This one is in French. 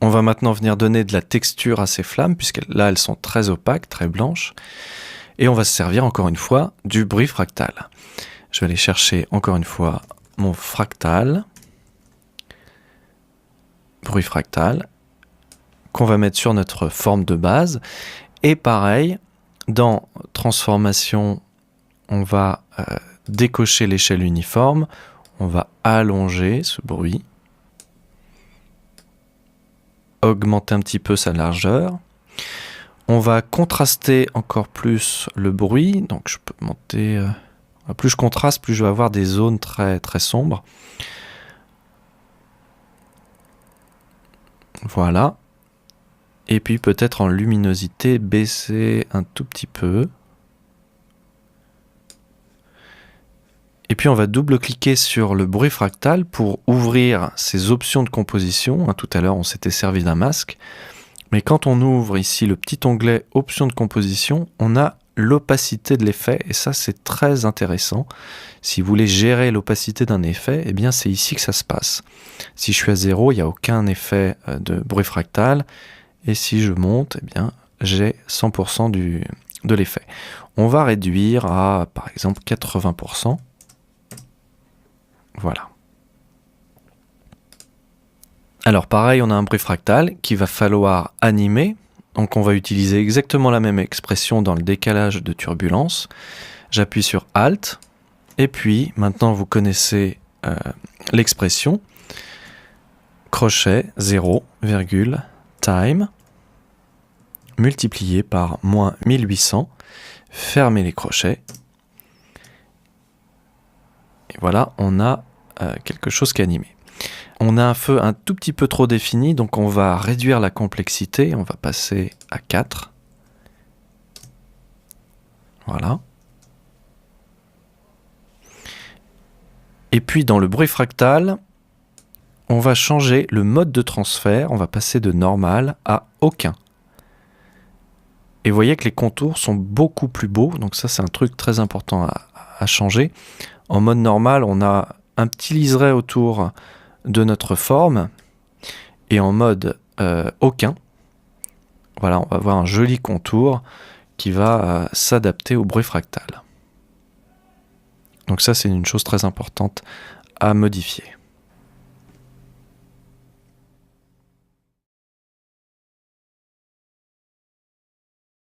On va maintenant venir donner de la texture à ces flammes, puisque là, elles sont très opaques, très blanches. Et on va se servir encore une fois du bruit fractal. Je vais aller chercher encore une fois mon fractal. Bruit fractal. Qu'on va mettre sur notre forme de base. Et pareil, dans transformation, on va décocher l'échelle uniforme. On va allonger ce bruit. Augmenter un petit peu sa largeur. On va contraster encore plus le bruit. Donc je peux monter... plus je contraste, plus je vais avoir des zones très, très sombres. Voilà. Et puis peut-être en luminosité, baisser un tout petit peu. Et puis on va double-cliquer sur le bruit fractal pour ouvrir ces options de composition. Tout à l'heure, on s'était servi d'un masque. Mais quand on ouvre ici le petit onglet options de composition, on a l'opacité de l'effet. Et ça, c'est très intéressant. Si vous voulez gérer l'opacité d'un effet, eh bien c'est ici que ça se passe. Si je suis à 0, il n'y a aucun effet de bruit fractal. Et si je monte, eh bien j'ai 100% de l'effet. On va réduire à, par exemple, 80%. Voilà. Alors pareil, on a un bruit fractal qu'il va falloir animer. Donc on va utiliser exactement la même expression dans le décalage de turbulence. J'appuie sur Alt. Et puis, maintenant vous connaissez l'expression. Crochet 0, time, multiplié par moins 1800. Fermez les crochets. Et voilà, on a quelque chose qui est animé. On a un feu un tout petit peu trop défini, donc on va réduire la complexité. On va passer à 4. Voilà. Et puis dans le bruit fractal, on va changer le mode de transfert. On va passer de normal à aucun. Et vous voyez que les contours sont beaucoup plus beaux. Donc ça, c'est un truc très important à changer. En mode normal, on a un petit liseré autour de notre forme. Et en mode aucun, voilà, on va avoir un joli contour qui va s'adapter au bruit fractal. Donc ça, c'est une chose très importante à modifier.